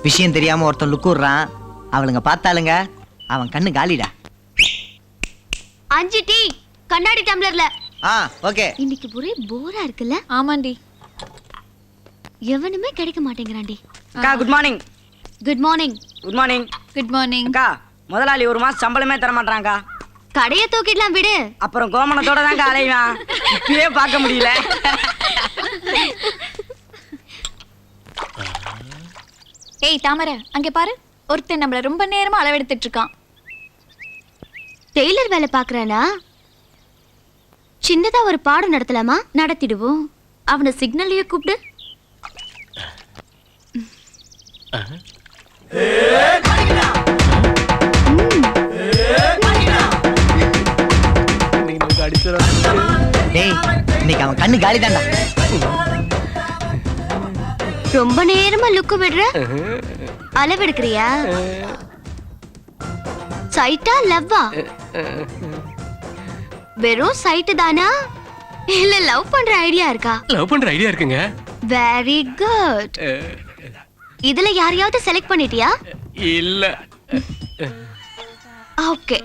விஷயம் தெரியாம ஒருத்தன் லுக்கு விடுறான். அவளுங்க பார்த்தாளுங்க அவன் கண்ணு காலிடா. 5 டீ கண்ணாடி டம்ளர்ல. ஓகே. இன்னைக்கு ஒரே போரா இருக்குல்ல? ஆமாண்டி. எவனுமே கிடைக்க மாட்டேங்கிறான்டி. அக்கா good morning. Good morning. Good morning. Good morning. அக்கா முதலாளி ஒரு மாசம் சம்பளமே தர மாட்டாங்கக்கா. கடைய தூக்கிடலாம் விடு. அப்புறம் கோமணத்தோட தான் அலைவான். இப்பயே பார்க்க முடியல. ஏய் தாமரை, அங்க பாரு. ஒருத்தன் நம்மள ரொம்ப நேரமா அளவெடுத்துட்டு இருக்கான். டெய்லர் வேலை பாக்குறானா? சின்னதா ஒரு பாடம் நடத்தலாமா? நடத்திடுவோம். அவனை சிக்னல்லையே கூப்பிடு. டேய், இன்னைக்கு அவன் கண்ணு காலி தான்டா. ரொம்ப நேரமா லுக்கு விடுற. அளவெடுக்கிறியா? சைட்டா லவ்வா? வெறும் சைட்டு தானா இல்ல லவ் பண்ற ஐடியா இருக்கா? லவ் பண்ற ஐடியா இருக்குங்க. Very good. இதுல யாரையாவது செலக்ட் பண்ணிட்டியா? இல்ல. ஓகே.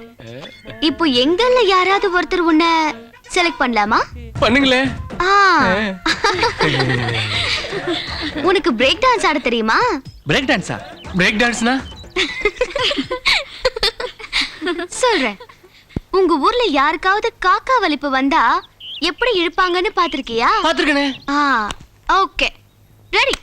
இப்போ எங்கல்ல யாராவது ஒருத்தர் உன்னை செலக்ட் பண்ணலாமா? பண்ணுங்களே. உனக்கு பிரேக் டான்ஸ் ஆட தெரியுமா? பிரேக் டான்ஸா? பிரேக் டான்ஸ்னா? சொல்றேன். உங்க ஊர்ல யாருக்காவது காக்கா வலிப்பு வந்தா எப்படி இழுப்பாங்கன்னு பாத்திருக்கியா? பாத்துர்க்கனே. ஓகே. ரெடி.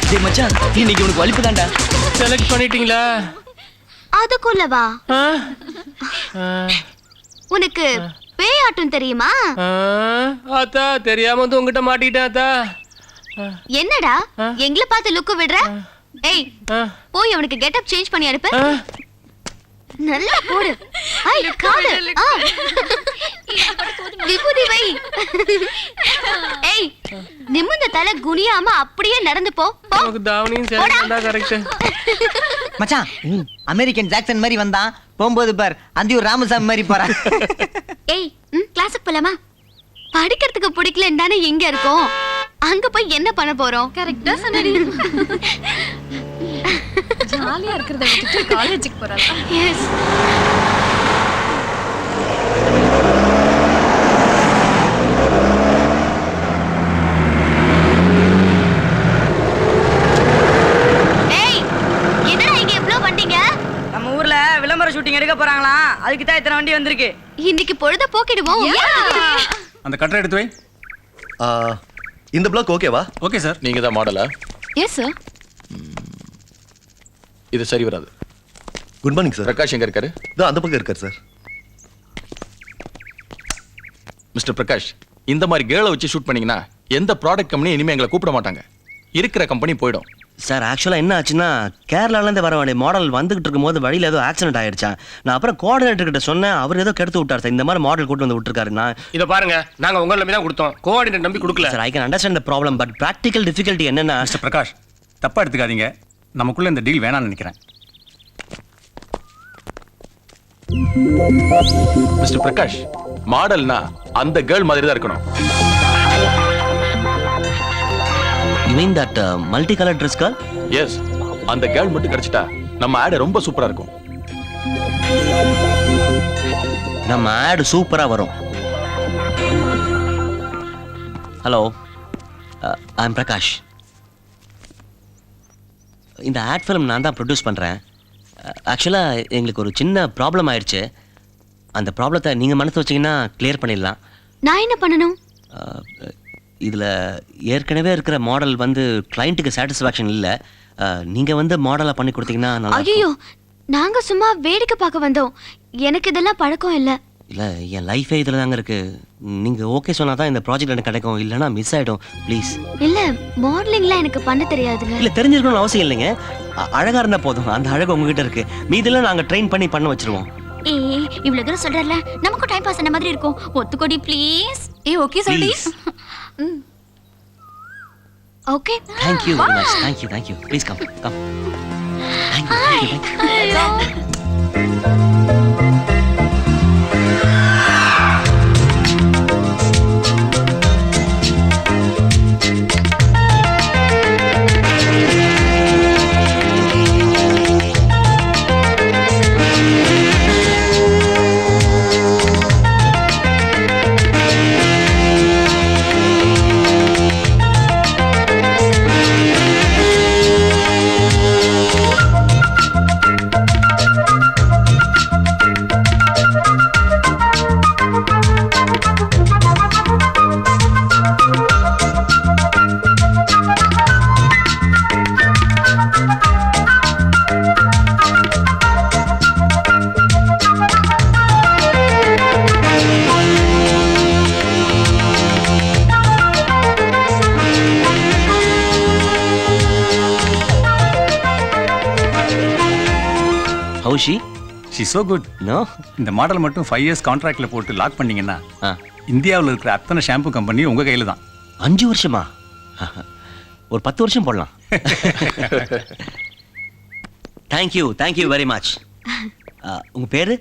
டேய் மச்சான், இன்னைக்கு உனக்கு வலிப்பு தான்டா. செலக்ட் பண்ணிட்டீங்களா? அதுக்குள்ளவா? உனக்கு பேய் ஆட்டம் தெரியுமா? ஆத்தா தெரியாம வந்து உங்ககிட்ட மாட்டிக்கிட்டேன் ஆத்தா. என்னடா எங்கள பார்த்து லுக்கு விடுற? ஏய் போய் அவனுக்கு கெட்டப் சேஞ்ச் பண்ணி அனுப்பு. நல்லா போடு. ஐ காது. விபூதி வை. ஏய் நிமிர்ந்த தலை குனியாம அப்படியே நடந்து போ. நமக்கு தாவணியும் சேரண்டா கரெக்ட். மச்சான், அமெரிக்கன் ஜாக்சன் மாதிரி வந்தான். போகும்போது பார் அந்தியூர் ராமசாமி மாதிரி போறான். ஏய் கிளாஸுக்கு போலாமா? படிக்கிறதுக்கு பிடிக்கலன்னு தானே எங்க இருக்கோம். அங்க போய் என்ன பண்ண போறோம்? கரெக்ட்டா சொன்னடி. ஜாலியா இருக்குறத விட்டுட்டு காலேஜுக்கு போறாளா? எஸ். ஏய் என்னடா இங்க இவ்ளோ வண்டிங்க? நம்ம ஊர்ல விளம்பர ஷூட்டிங் எடுக்க போறாங்களா? அதுக்கு தான் இத்தனை வண்டி வந்திருக்கு. இன்னைக்கு பொழுத போக்கிடுவோம். அந்த கட்டரை எடுத்து வை. இந்த பிளாக் ஓகேவா? Okay sir. நீங்க தான் மாடலா? Yes sir. இது சரி வராது. Good morning sir. பிரகாஷ் எங்க இருக்காரு? அந்த பக்கம் இருக்காரு சார். மிஸ்டர் பிரகாஷ், இந்த மாதிரி கேர்ளை வச்சு ஷூட் பண்ணீங்கன்னா எந்த ப்ராடக்ட் கம்பெனி இனிமே எங்களை கூப்பிட மாட்டாங்க. இருக்கிற கம்பெனி போயிடும். சார் ஆக்சுவலாக என்ன ஆச்சுன்னா கேரளாலேருந்து வர வேண்டிய மாடல் வந்துகிட்டு இருக்கும்போது வழியில் ஏதோ ஆக்சிடென்ட் ஆயிடுச்சா. நான் அப்புறம் கோஆர்டினேட்டர் கிட்ட சொன்னேன். அவர் ஏதோ கெடுத்து விட்டார் சார். இந்த மாதிரி மாடல் கூட்டு வந்து விட்டுருக்காரு. நான் இதை பாருங்க, நாங்க உங்களை நம்பி தான் கொடுத்தோம். கோஆர்டினேட்டர் நம்பி கொடுக்கல sir. I can understand the problem, but practical difficulty என்னன்னா மிஸ்டர் பிரகாஷ், தப்பா எடுத்துக்காதீங்க. நமக்குள்ள இந்த டீல் வேணாம்னு நினைக்கிறேன். மிஸ்டர் பிரகாஷ், மாடல்னா அந்த கேர்ள் மாதிரி தான் இருக்கணும். You mean that multi colour dress call? Yes, அந்த கேர்ள் மட்டும் கிடைச்சிட்டா நம்ம ஆட் ரொம்ப சூப்பரா இருக்கும். நம்ம ஆட் சூப்பரா வரும். Hello, I am Prakash. இந்த ஆட் ஃபிலிம் நான் தான் ப்ரொடியூஸ் பண்ணுறேன். ஆக்சுவலாக எங்களுக்கு ஒரு சின்ன ப்ராப்ளம் ஆயிடுச்சு. அந்த ப்ராப்ளத்தை நீங்கள் மனசு வச்சிங்கன்னா கிளியர் பண்ணிடலாம். நான் என்ன பண்ணணும்? இதில் ஏற்கனவே இருக்கிற மாடல் வந்து கிளைண்ட்டுக்கு சாட்டிஸ்ஃபேக்ஷன் இல்லை. நீங்கள் வந்து மாடலாக பண்ணி கொடுத்தீங்கன்னா நல்லா. ஐயோ, நாங்கள் சும்மா வேடிக்கை பார்க்க வந்தோம். எனக்கு இதெல்லாம் பழக்கம் இல்லை. இல்லை, என் லைஃபே இதில் தாங்க இருக்குது. நீங்கள் ஓகே சொன்னால் தான் இந்த ப்ராஜெக்ட் எனக்கு கிடைக்கும். இல்லைனா மிஸ் ஆகிடும். ப்ளீஸ். இல்லை, மாடலிங்லாம் எனக்கு பண்ண தெரியாதுங்க. இல்லை, தெரிஞ்சிருக்கணும்னு அவசியம் இல்லைங்க. அழகாக இருந்தால் போதும். அந்த அழகு உங்ககிட்ட இருக்கு. மீதெல்லாம் நாங்கள் ட்ரெயின் பண்ணி பண்ண வச்சிருவோம். ஏய் இவ்வளவு தூரம் சொல்றல, நமக்கு டைம் பாஸ் பண்ண மாதிரி இருக்கும். ஒத்துக்கோடி ப்ளீஸ். ஓகே சொல்லி. Okay. Thank you very much. Thank you. Please come. Thank you. How's she she so good. No இந்த மாடல் மட்டும் 5 இயர்ஸ் கான்ட்ராக்ட்ல போட்டு லாக் பண்ணீங்கன்னா ஆ இந்தியாவில் இருக்கிற அத்தனை ஷாம்பு கம்பெனி உங்க கையில தான். 5 வருஷமா? ஒரு 10 வருஷம் போடலாம். Thank you very much. உங்க பேரு?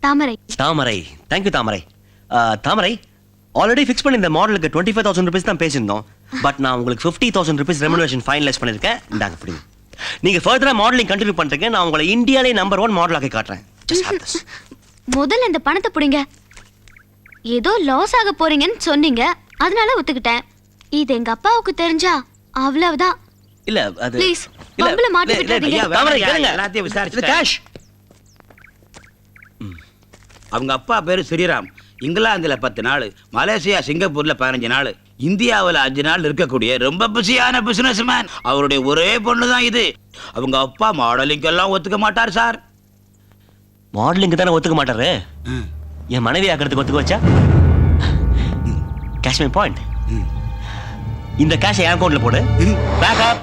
தாமரை. தாமரை. தேங்க்யூ தாமரை. தாமரை, ஆல்ரெடி ஃபிக்ஸ் பண்ணி இந்த மாடலுக்கு 25,000 rupees தான் பேசியிருந்தோம். பட் நான் உங்களுக்கு 50,000 rupees ரெமுனரேஷன் ஃபைனலைஸ் பண்ணியிருக்கேன். இந்தாங்க பிடிங்க. நீங்க ஃபர்தரா மாடலிங் கண்டினியூ பண்றீங்க, நான் உங்களை இந்தியாலே நம்பர் 1 மாடல் ஆக்கி காட்டுறேன். Just have this. முதல்ல இந்த பணத்தை புடிங்க. ஏதோ லாஸ் ஆக போறீங்கன்னு சொன்னீங்க, அதனால ஒத்துக்கிட்டேன். இது எங்க அப்பாவுக்கு தெரிஞ்சா அவ்வளவுதான். இல்ல அது Please, இல்ல, பம்புல மாட்டி இல்ல, இல்ல, விட்டுறாதீங்க. ஐயா, தாமரை, கேளுங்க. எல்லாத்தையும் இது விசாரிச்சு கேஷ். அவங்க அப்பா பேரு ஸ்ரீராம். இங்கிலாந்துல 10 நாள், மலேசியா சிங்கப்பூர்ல 15 நாள், இந்தியாவில் 5 நாள் இருக்கக்கூடிய ரொம்ப பிஸியான பிசினஸ் மேன். அவருடைய ஒரே பொண்ணு தான் இது. அவங்க அப்பா மாடலிங் எல்லாம் ஒத்துக்க மாட்டார் சார். மாடலிங் தானே ஒத்துக்க மாட்டாரு. என் மனைவி ஆக்கிறதுக்கு ஒத்துக்க வச்சா? Cash my point. இந்த கேஷை என் அக்கௌண்ட்ல போடு. பேக்கப்.